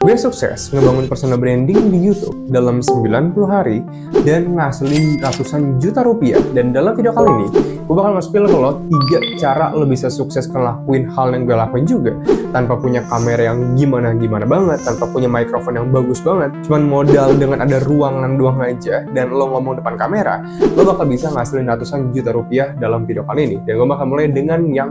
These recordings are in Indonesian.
Gue sukses ngebangun personal branding di YouTube dalam 90 hari dan ngasilin ratusan juta rupiah. Dan dalam video kali ini, gue bakal nge-spill ke lo 3 cara lo bisa sukses ngelakuin hal yang gue lakuin juga tanpa punya kamera yang gimana-gimana banget, tanpa punya mikrofon yang bagus banget, cuman modal dengan ada ruangan doang aja dan lo ngomong depan kamera, lo bakal bisa ngasilin ratusan juta rupiah dalam video kali ini. Dan gue bakal mulai dengan yang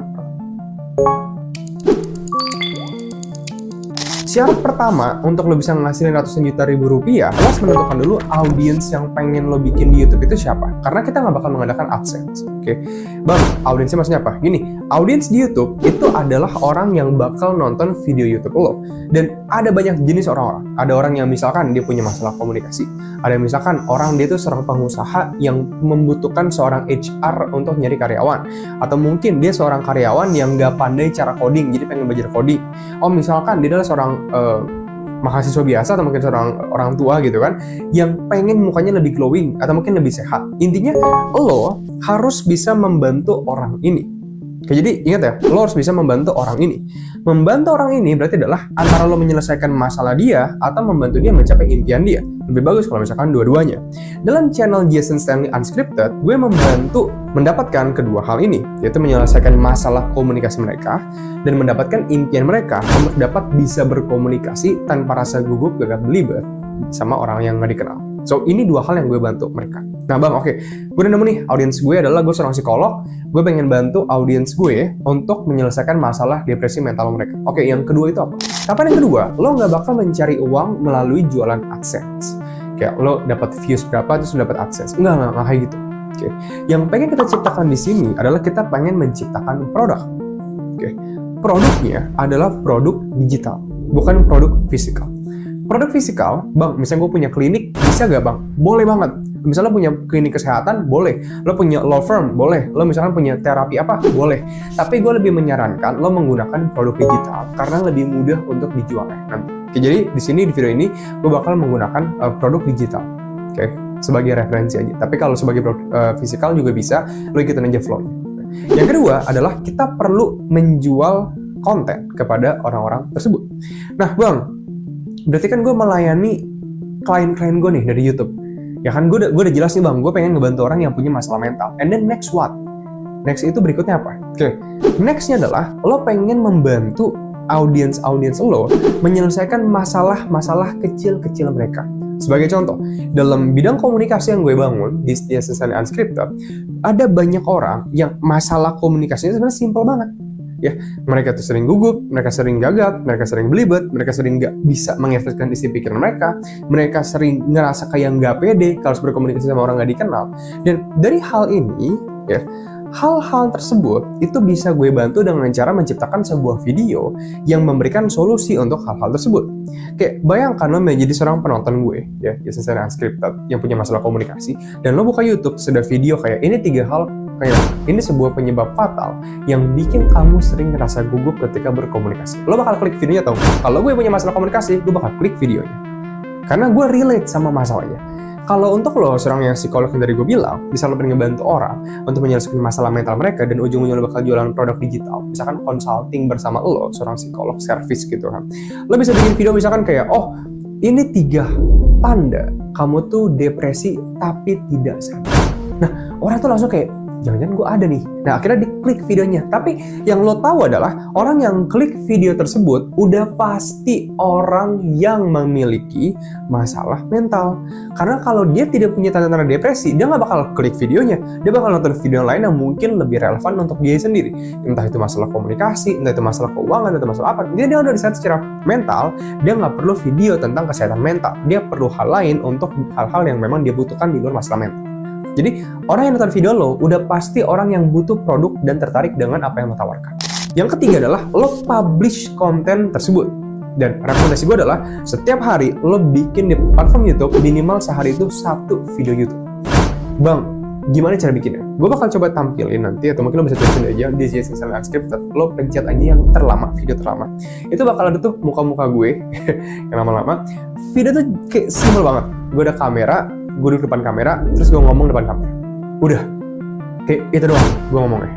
syarat pertama untuk lo bisa ngasilin ratusan juta ribu rupiah, lo harus menentukan dulu audiens yang pengen lo bikin di YouTube itu siapa. Karena kita nggak bakal mengadakan AdSense, oke? Bang, audiensnya maksudnya apa? Gini, audiens di YouTube itu adalah orang yang bakal nonton video YouTube lo. Dan ada banyak jenis orang-orang. Ada orang yang misalkan dia punya masalah komunikasi. Ada yang misalkan orang dia itu seorang pengusaha yang membutuhkan seorang HR untuk nyari karyawan. Atau mungkin dia seorang karyawan yang nggak pandai cara coding, jadi pengen belajar coding. Oh, misalkan dia adalah seorang mahasiswa biasa atau mungkin seorang orang tua gitu kan, yang pengen mukanya lebih glowing atau mungkin lebih sehat. Intinya lo harus bisa membantu orang ini. Oke, jadi ingat ya, lo harus bisa membantu orang ini. Membantu orang ini berarti adalah antara lo menyelesaikan masalah dia atau membantu dia mencapai impian dia. Lebih bagus kalau misalkan dua-duanya. Dalam channel Jason Stanley Unscripted, gue membantu mendapatkan kedua hal ini, yaitu menyelesaikan masalah komunikasi mereka dan mendapatkan impian mereka untuk dapat bisa berkomunikasi tanpa rasa gugup, gagap belibet sama orang yang nggak dikenal. So, ini dua hal yang gue bantu mereka. Nah, Bang, oke. Gue udah nemu nih, audiens gue adalah gue seorang psikolog. Gue pengen bantu audiens gue untuk menyelesaikan masalah depresi mental mereka. Oke, yang kedua itu apa? Kapan yang kedua? Lo nggak bakal mencari uang melalui jualan AdSense. Kayak lo dapat views berapa, terus lo dapat AdSense. Enggak kayak gitu. Oke. Yang pengen kita ciptakan di sini adalah kita pengen menciptakan produk. Oke. Produknya adalah produk digital, bukan produk fisikal. Produk fisikal, Bang, misalnya gue punya klinik, bisa gak, Bang? Boleh banget. Misalnya lo punya klinik kesehatan, boleh. Lo punya law firm, boleh. Lo misalkan punya terapi apa, boleh. Tapi gue lebih menyarankan lo menggunakan produk digital karena lebih mudah untuk dijual nanti. Oke, jadi di sini di video ini gue bakal menggunakan produk digital, oke, sebagai referensi aja. Tapi kalau sebagai produk fisikal juga bisa, lo ikutin aja flow-nya. Yang kedua adalah kita perlu menjual konten kepada orang-orang tersebut. Nah, Bang, berarti kan gue melayani klien-klien gue nih dari YouTube. Ya kan, gue udah jelas nih, Bang, gue pengen ngebantu orang yang punya masalah mental. And then next what? Next itu berikutnya apa? Oke, nextnya adalah lo pengen membantu audiens lo menyelesaikan masalah-masalah kecil-kecil mereka. Sebagai contoh, dalam bidang komunikasi yang gue bangun di Jason Stanley Unscripted, ada banyak orang yang masalah komunikasinya sebenarnya simple banget. Ya, mereka tuh sering gugup, mereka sering gagap, mereka sering belibet, mereka sering nggak bisa mengekspresikan isi pikiran mereka sering ngerasa kayak nggak pede kalau harus berkomunikasi sama orang nggak dikenal. Dan dari hal ini, ya, hal-hal tersebut itu bisa gue bantu dengan cara menciptakan sebuah video yang memberikan solusi untuk hal-hal tersebut. Kayak bayangkan lo menjadi seorang penonton gue, ya, Jason Stanley Unscripted, yang punya masalah komunikasi, dan lo buka YouTube, sudah video kayak ini 3 hal. Ini sebuah penyebab fatal yang bikin kamu sering ngerasa gugup ketika berkomunikasi. Lo bakal klik videonya tau? Kalau gue punya masalah komunikasi, gue bakal klik videonya. Karena gue relate sama masalahnya. Kalau untuk lo, seorang yang psikolog yang dari gue bilang, bisa lo pengen ngebantu orang untuk menyelesaikan masalah mental mereka dan ujung-ujungnya lo bakal jualan produk digital. Misalkan consulting bersama lo, seorang psikolog service gitu kan. Lo bisa bikin video misalkan kayak, oh, ini 3 tanda kamu tuh depresi tapi tidak sadar. Nah, orang tuh langsung kayak, jangan-jangan gue ada nih. Nah, akhirnya diklik videonya. Tapi yang lo tahu adalah orang yang klik video tersebut udah pasti orang yang memiliki masalah mental. Karena kalau dia tidak punya tanda-tanda depresi, dia nggak bakal klik videonya. Dia bakal nonton video lain yang mungkin lebih relevan untuk dia sendiri. Entah itu masalah komunikasi, entah itu masalah keuangan, entah itu masalah apa. Dia udah disehat secara mental, dia nggak perlu video tentang kesehatan mental. Dia perlu hal lain untuk hal-hal yang memang dia butuhkan di luar masalah mental. Jadi, orang yang nonton video lo udah pasti orang yang butuh produk dan tertarik dengan apa yang lo tawarkan. Yang ketiga adalah lo publish konten tersebut. Dan rekomendasi gue adalah setiap hari lo bikin di platform YouTube minimal sehari itu 1 video YouTube. Bang, gimana cara bikinnya? Gue bakal coba tampilin nanti, atau mungkin lo bisa tulisin aja di Jason Stanley Unscripted. Lo pencet aja yang terlama, video terlama. Itu bakal ada tuh muka-muka gue yang lama-lama. Video tuh kayak simple banget. Gue ada kamera, gue duduk depan kamera, terus gue ngomong depan kamera. Udah, kayak itu doang gue ngomongnya.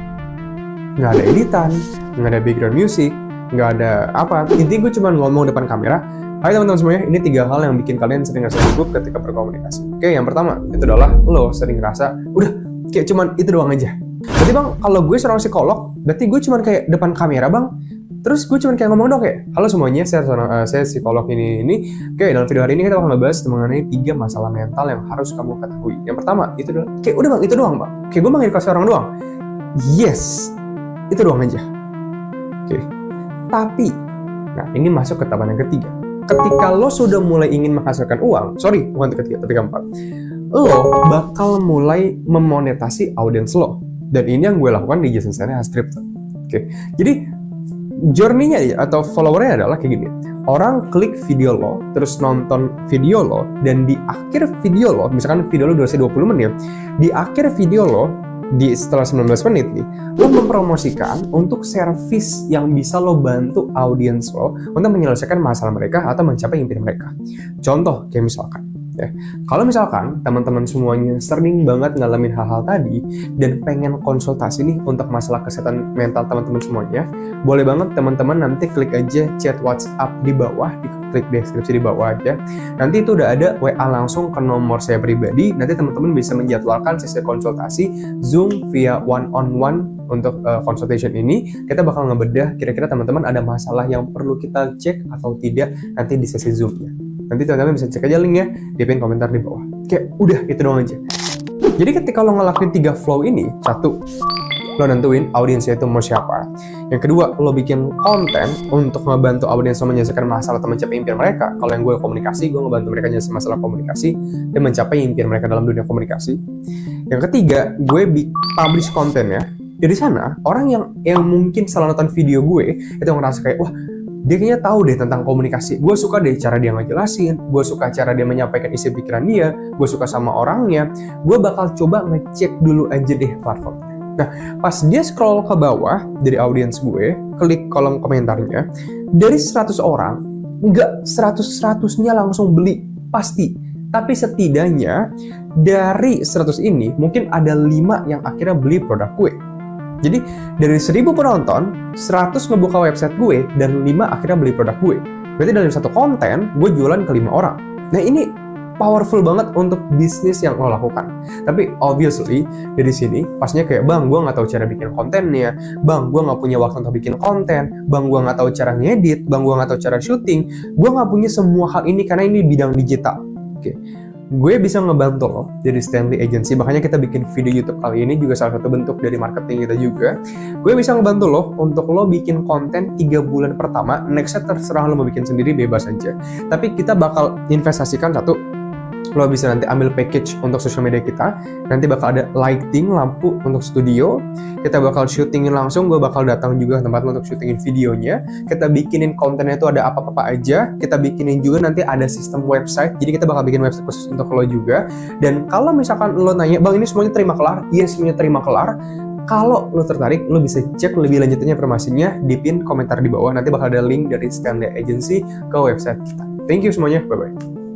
Nggak ada editan, nggak ada background music, nggak ada apa. Intinya gue cuma ngomong depan kamera, Hai teman-teman semuanya, ini 3 hal yang bikin kalian sering ngerasa gugup ketika berkomunikasi. Oke, yang pertama itu adalah lo sering ngerasa udah kayak cuman itu doang aja. Berarti bang, kalau gue seorang psikolog, berarti gue cuman kayak depan kamera bang, terus gue cuman kayak ngomong dong kayak, halo semuanya, saya psikolog ini. Oke, dalam video hari ini kita bakal ngebahas mengenai 3 masalah mental yang harus kamu ketahui. Yang pertama, itu adalah, kayak udah bang, itu doang bang. Kayak gue mengedukasi orang doang. Yes, itu doang aja. Oke, tapi, nah ini masuk ke tahapan yang ketiga. Ketika lo sudah mulai ingin menghasilkan uang, bukan ketiga, tapi keempat, lo bakal mulai memonetasi audiens lo. Dan ini yang gue lakukan di Jason Sene Script. Oke, jadi journey-nya atau follower-nya adalah kayak gini. Orang klik video lo, terus nonton video lo, dan di akhir video lo, misalkan video lo durasi 20 menit, di akhir video lo, setelah 19 menit nih, lo mempromosikan untuk service yang bisa lo bantu audiens lo untuk menyelesaikan masalah mereka atau mencapai impian mereka. Contoh, kayak misalkan, ya, kalau misalkan teman-teman semuanya sering banget ngalamin hal-hal tadi dan pengen konsultasi nih untuk masalah kesehatan mental teman-teman semuanya, boleh banget teman-teman nanti klik aja chat WhatsApp di bawah, klik deskripsi di bawah aja. Nanti itu udah ada WA langsung ke nomor saya pribadi. Nanti teman-teman bisa menjadwalkan sesi konsultasi Zoom via one-on-one untuk consultation ini. Kita bakal ngebedah kira-kira teman-teman ada masalah yang perlu kita cek atau tidak nanti di sesi Zoom-nya. Nanti teman-teman bisa cek aja linknya di pin komentar di bawah. Kayak udah itu doang aja. Jadi ketika lo ngelakuin 3 flow ini, 1, lo nentuin audiensnya itu mau siapa. Yang kedua, lo bikin konten untuk ngebantu audiens lo menyelesaikan masalah atau mencapai impian mereka. Kalau yang gue komunikasi, gue ngebantu mereka menyelesaikan masalah komunikasi dan mencapai impian mereka dalam dunia komunikasi. Yang ketiga, gue publish kontennya. Dari sana, orang yang mungkin salah nonton video gue itu ngerasa kayak, wah, dia kayaknya tahu deh tentang komunikasi. Gue suka deh cara dia ngejelasin, gue suka cara dia menyampaikan isi pikiran dia, gue suka sama orangnya. Gue bakal coba ngecek dulu aja deh platformnya. Nah, pas dia scroll ke bawah dari audiens gue, klik kolom komentarnya, dari 100 orang, nggak 100-100-nya langsung beli, pasti. Tapi setidaknya dari 100 ini, mungkin ada 5 yang akhirnya beli produk gue. Jadi dari 1000 penonton, 100 ngebuka website gue dan 5 akhirnya beli produk gue. Berarti dalam satu konten, gue jualan ke 5 orang. Nah ini powerful banget untuk bisnis yang lo lakukan. Tapi obviously dari sini pastinya kayak, bang, gue nggak tahu cara bikin kontennya, bang, gue nggak punya waktu untuk bikin konten, bang, gue nggak tahu cara ngedit, bang, gue nggak tahu cara syuting, gue nggak punya semua hal ini karena ini bidang digital. Oke. Gue bisa ngebantu lo dari Stanley Agency, makanya kita bikin video YouTube kali ini juga salah satu bentuk dari marketing kita juga. Gue bisa ngebantu lo untuk lo bikin konten 3 bulan pertama, nextnya terserah lo mau bikin sendiri, bebas aja. Tapi kita bakal investasikan satu, lo bisa nanti ambil package untuk social media kita, nanti bakal ada lighting, lampu untuk studio, kita bakal syutingin langsung, gue bakal datang juga ke tempat lo untuk syutingin videonya, kita bikinin kontennya itu ada apa-apa aja, kita bikinin juga nanti ada sistem website, jadi kita bakal bikin website khusus untuk lo juga. Dan kalau misalkan lo nanya, bang ini semuanya terima kelar? Iya semuanya terima kelar. Kalau lo tertarik, lo bisa cek lebih lanjutnya informasinya di pin komentar di bawah, nanti bakal ada link dari Stanley Agency ke website kita. Thank you semuanya, bye-bye.